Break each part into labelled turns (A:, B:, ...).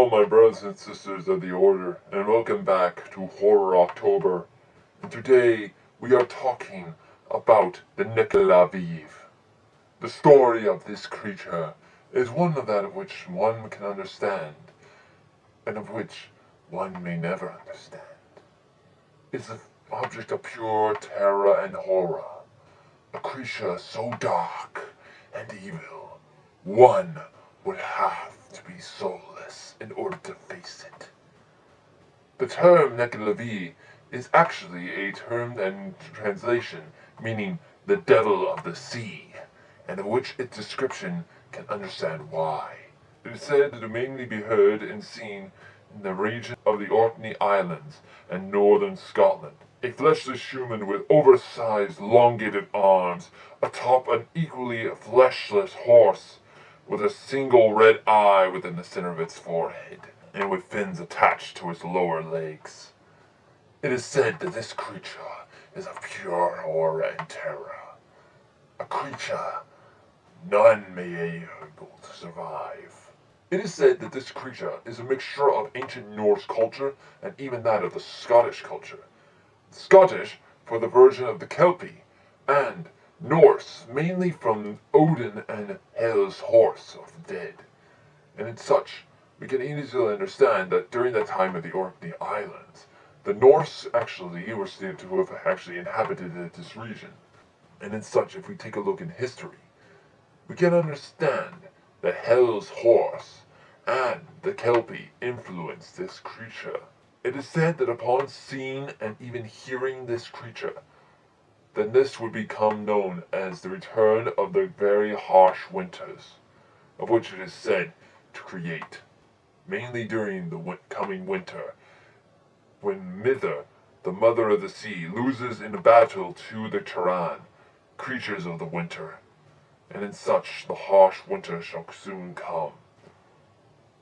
A: Hello my brothers and sisters of the Order, and welcome back to Horror October. And today we are talking about the Nuckelavee. The story of this creature is one of that of which one can understand, and of which one may never understand. It's an object of pure terror and horror, a creature so dark and evil, one would have to be soulless in order to face it. The term Nuckelavee is actually a term and translation meaning the devil of the sea, and of which its description can understand why. It is said to mainly be heard and seen in the region of the Orkney Islands and northern Scotland. A fleshless human with oversized, elongated arms atop an equally fleshless horse, with a single red eye within the center of its forehead, and with fins attached to its lower legs. It is said that this creature is of pure horror and terror, a creature none may be able to survive. It is said that this creature is a mixture of ancient Norse culture and even that of the Scottish culture. Scottish for the version of the Kelpie, and Norse mainly from Odin and Hel's horse of the dead. And in such, we can easily understand that during the time of the Orkney Islands, the Norse actually were said to have actually inhabited this region. And in such, if we take a look in history, we can understand that Hel's horse and the Kelpie influenced this creature. It is said that upon seeing and even hearing this creature, then this would become known as the return of the very harsh winters, of which it is said to create, mainly during the coming winter, when Mither, the mother of the sea, loses in a battle to the Tyran, creatures of the winter, and in such the harsh winter shall soon come.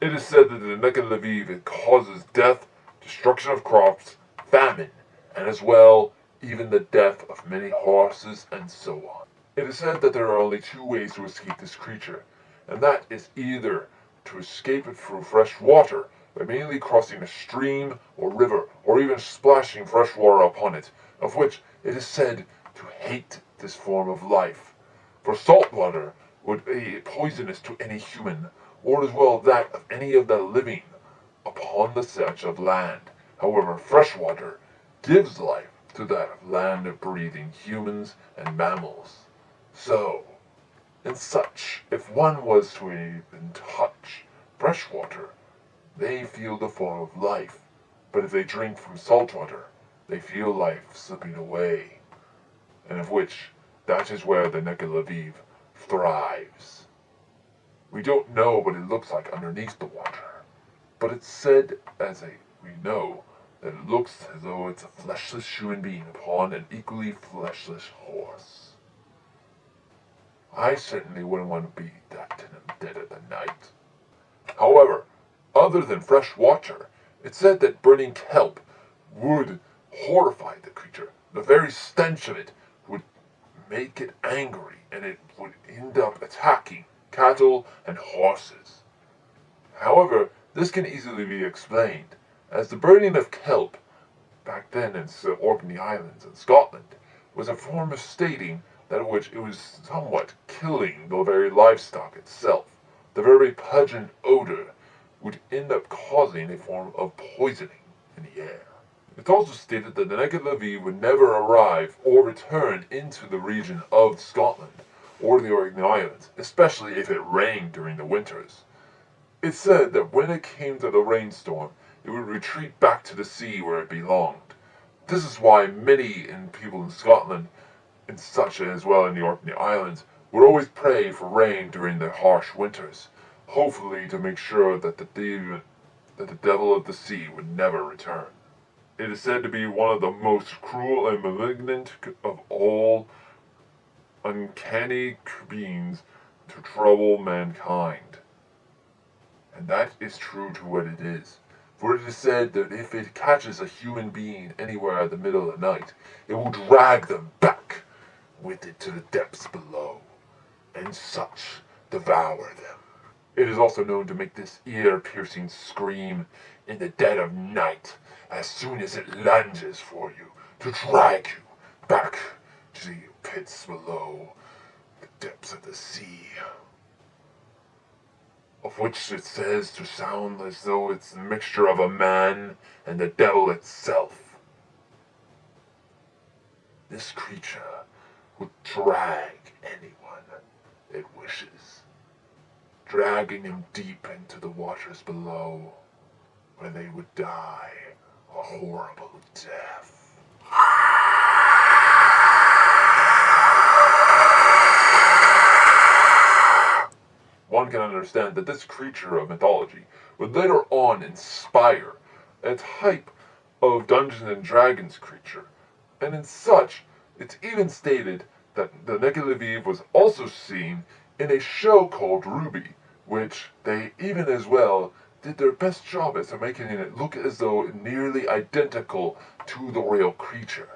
A: It is said that the Nuckelavee causes death, destruction of crops, famine, and as well even the death of many horses and so on. It is said that there are only two ways to escape this creature, and that is either to escape it through fresh water, by mainly crossing a stream or river, or even splashing fresh water upon it, of which it is said to hate this form of life. For salt water would be poisonous to any human, or as well that of any of the living upon the stretch of land. However, fresh water gives life to that of land-breathing humans and mammals. So, in such, if one was to even touch fresh water, they feel the form of life, but if they drink from salt water, they feel life slipping away, and of which that is where the Nuckelavee thrives. We don't know what it looks like underneath the water, but it's said we know that it looks as though it's a fleshless human being upon an equally fleshless horse. I certainly wouldn't want to be that dead of the night. However, other than fresh water, it's said that burning kelp would horrify the creature. The very stench of it would make it angry, and it would end up attacking cattle and horses. However, this can easily be explained, as the burning of kelp, back then in the Orkney Islands in Scotland, was a form of stating that in which it was somewhat killing the very livestock itself. The very pungent odor would end up causing a form of poisoning in the air. It's also stated that the Nuckelavee would never arrive or return into the region of Scotland or the Orkney Islands, especially if it rained during the winters. It's said that when it came to the rainstorm, it would retreat back to the sea where it belonged. This is why many people in Scotland, and such as well in the Orkney Islands, would always pray for rain during the harsh winters, hopefully to make sure that the devil of the sea would never return. It is said to be one of the most cruel and malignant of all uncanny beings to trouble mankind. And that is true to what it is. For it is said that if it catches a human being anywhere in the middle of the night, it will drag them back with it to the depths below, and such devour them. It is also known to make this ear-piercing scream in the dead of night as soon as it lunges for you to drag you back to the pits below the depths of the sea, of which it says to sound as though it's a mixture of a man and the devil itself. This creature would drag anyone it wishes, dragging him deep into the waters below, where they would die a horrible death. One can understand that this creature of mythology would later on inspire a type of Dungeons and Dragons creature, and in such, it's even stated that the Nuckelavee was also seen in a show called Ruby, which they even as well did their best job as to making it look as though nearly identical to the real creature.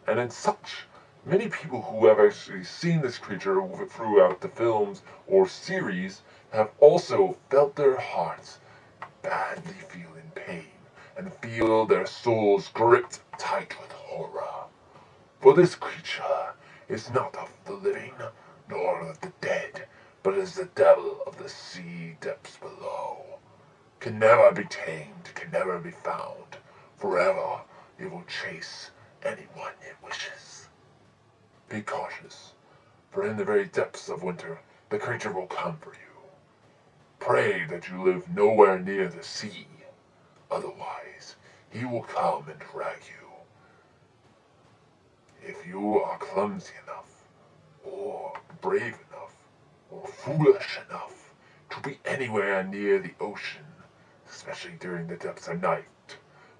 A: And in such, many people who have actually seen this creature throughout the films or series have also felt their hearts badly feel in pain and feel their souls gripped tight with horror. For this creature is not of the living nor of the dead, but is the devil of the sea depths below. Can never be tamed, can never be found. Forever it will chase anyone it wishes. Be cautious, for in the very depths of winter, the creature will come for you. Pray that you live nowhere near the sea, otherwise he will come and drag you. If you are clumsy enough, or brave enough, or foolish enough to be anywhere near the ocean, especially during the depths of night,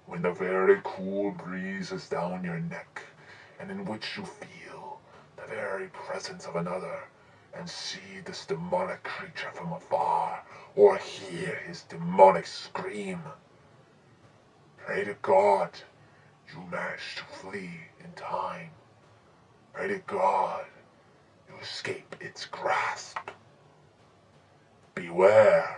A: when the very cool breeze is down your neck, and in which you feel the very presence of another, and see this demonic creature from afar, or hear his demonic scream, pray to God you manage to flee in time. Pray to God you escape its grasp. Beware